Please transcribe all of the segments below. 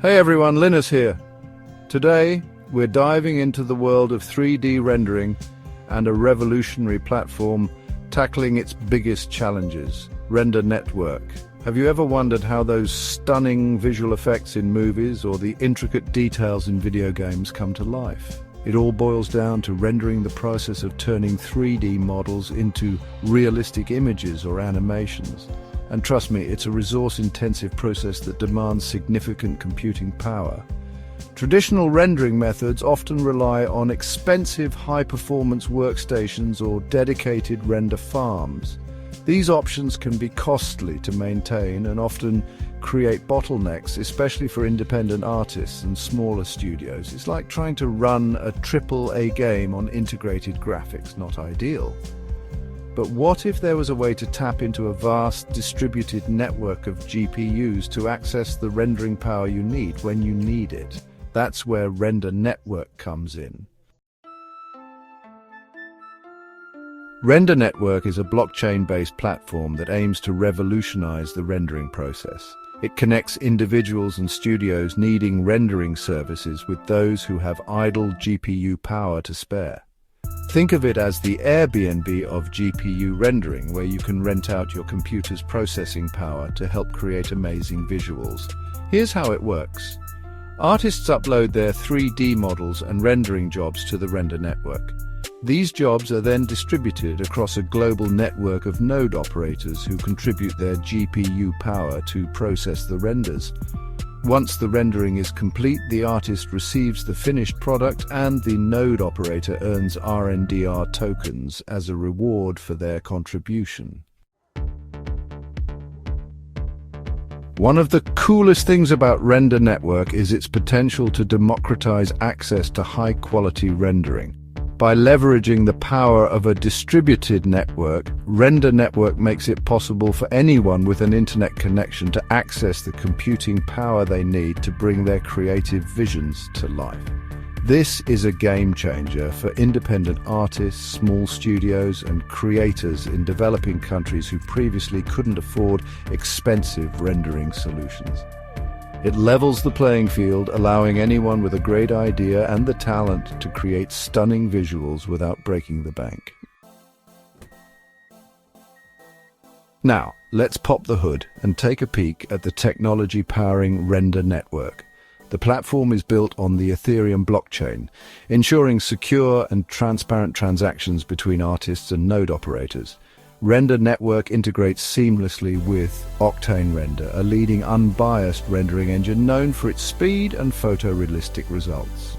Hey everyone, Linus here. Today, we're diving into the world of 3D rendering and a revolutionary platform tackling its biggest challenges, Render Network. Have you ever wondered how those stunning visual effects in movies or the intricate details in video games come to life? It all boils down to rendering, the process of turning 3D models into realistic images or animations. And trust me, it's a resource-intensive process that demands significant computing power. Traditional rendering methods often rely on expensive high-performance workstations or dedicated render farms. These options can be costly to maintain and often create bottlenecks, especially for independent artists and smaller studios. It's like trying to run a AAA game on integrated graphics, not ideal. But what if there was a way to tap into a vast distributed network of GPUs to access the rendering power you need when you need it? That's where Render Network comes in. Render Network is a blockchain-based platform that aims to revolutionize the rendering process. It connects individuals and studios needing rendering services with those who have idle GPU power to spare. Think of it as the Airbnb of GPU rendering, where you can rent out your computer's processing power to help create amazing visuals. Here's how it works. Artists upload their 3D models and rendering jobs to the Render Network. These jobs are then distributed across a global network of node operators who contribute their GPU power to process the renders. Once the rendering is complete, the artist receives the finished product and the node operator earns RNDR tokens as a reward for their contribution. One of the coolest things about Render Network is its potential to democratize access to high-quality rendering. By leveraging the power of a distributed network, Render Network makes it possible for anyone with an internet connection to access the computing power they need to bring their creative visions to life. This is a game changer for independent artists, small studios, and creators in developing countries who previously couldn't afford expensive rendering solutions. It levels the playing field, allowing anyone with a great idea and the talent to create stunning visuals without breaking the bank. Now, let's pop the hood and take a peek at the technology powering Render Network. The platform is built on the Ethereum blockchain, ensuring secure and transparent transactions between artists and node operators. Render Network integrates seamlessly with OctaneRender, a leading unbiased rendering engine known for its speed and photorealistic results.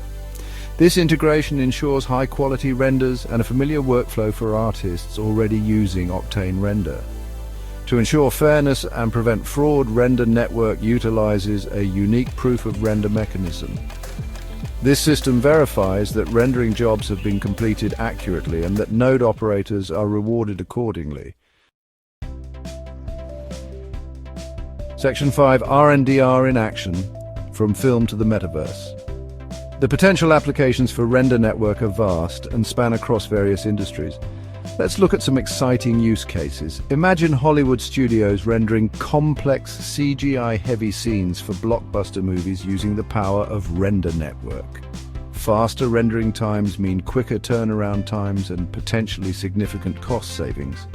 This integration ensures high-quality renders and a familiar workflow for artists already using OctaneRender. To ensure fairness and prevent fraud, Render Network utilizes a unique proof-of-render mechanism. This system verifies that rendering jobs have been completed accurately and that node operators are rewarded accordingly. Section 5, RNDR in action, from film to the Metaverse. The potential applications for Render Network are vast and span across various industries. Let's look at some exciting use cases. Imagine Hollywood studios rendering complex CGI-heavy scenes for blockbuster movies using the power of Render Network. Faster rendering times mean quicker turnaround times and potentially significant cost savings.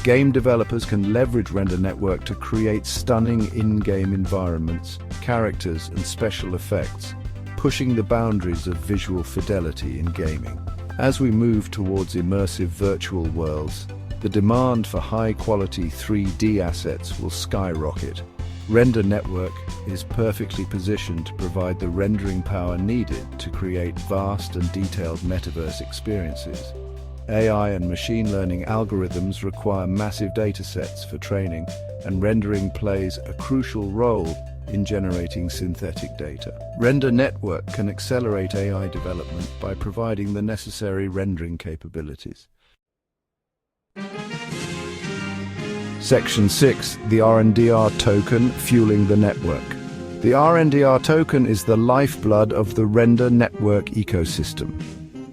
Game developers can leverage Render Network to create stunning in-game environments, characters, and special effects, pushing the boundaries of visual fidelity in gaming. As we move towards immersive virtual worlds, the demand for high-quality 3D assets will skyrocket. Render Network is perfectly positioned to provide the rendering power needed to create vast and detailed metaverse experiences. AI and machine learning algorithms require massive datasets for training, and rendering plays a crucial role in generating synthetic data. Render Network can accelerate AI development by providing the necessary rendering capabilities. Section 6, the RNDR token fueling the network. The RNDR token is the lifeblood of the Render Network ecosystem.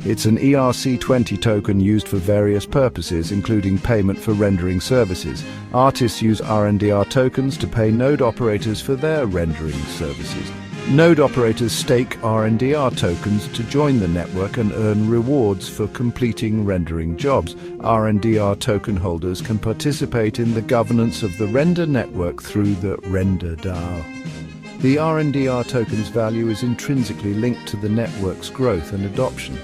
It's an ERC20 token used for various purposes, including payment for rendering services. Artists use RNDR tokens to pay node operators for their rendering services. Node operators stake RNDR tokens to join the network and earn rewards for completing rendering jobs. RNDR token holders can participate in the governance of the render network through the RenderDAO. The RNDR token's value is intrinsically linked to the network's growth and adoption.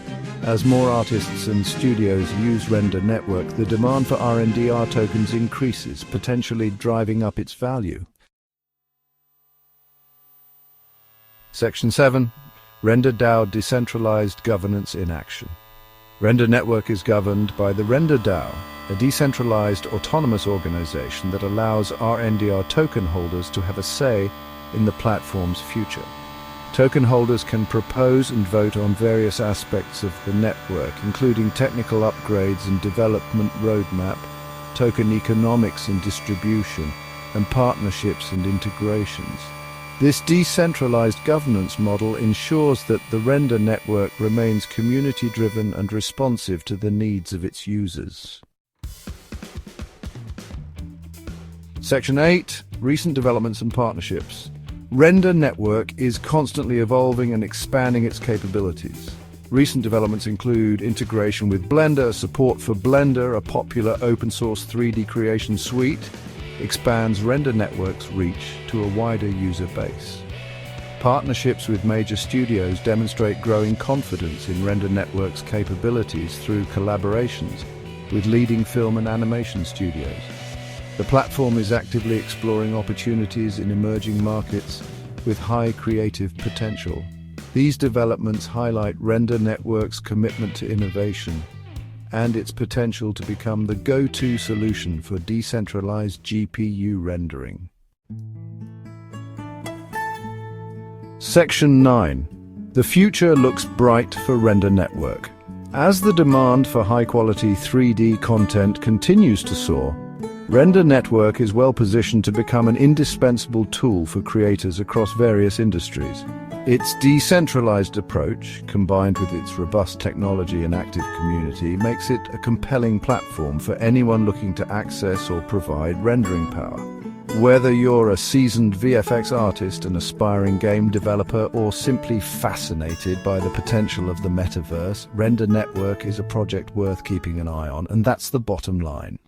As more artists and studios use Render Network, the demand for RNDR tokens increases, potentially driving up its value. Section 7. RenderDAO Decentralized Governance in Action. Render Network is governed by the RenderDAO, a decentralized autonomous organization that allows RNDR token holders to have a say in the platform's future. Token holders can propose and vote on various aspects of the network, including technical upgrades and development roadmap, tokenomics and distribution, and partnerships and integrations. This decentralized governance model ensures that the Render Network remains community-driven and responsive to the needs of its users. Section 8. Recent developments and partnerships. Render Network is constantly evolving and expanding its capabilities. Recent developments include integration with Blender, support for Blender, a popular open-source 3D creation suite, expands Render Network's reach to a wider user base. Partnerships with major studios demonstrate growing confidence in Render Network's capabilities through collaborations with leading film and animation studios. The platform is actively exploring opportunities in emerging markets with high creative potential. These developments highlight Render Network's commitment to innovation and its potential to become the go-to solution for decentralized GPU rendering. Section 9. The future looks bright for Render Network. As the demand for high-quality 3D content continues to soar, Render Network is well positioned to become an indispensable tool for creators across various industries. Its decentralized approach, combined with its robust technology and active community, makes it a compelling platform for anyone looking to access or provide rendering power. Whether you're a seasoned VFX artist, an aspiring game developer, or simply fascinated by the potential of the Metaverse, Render Network is a project worth keeping an eye on, and that's the bottom line.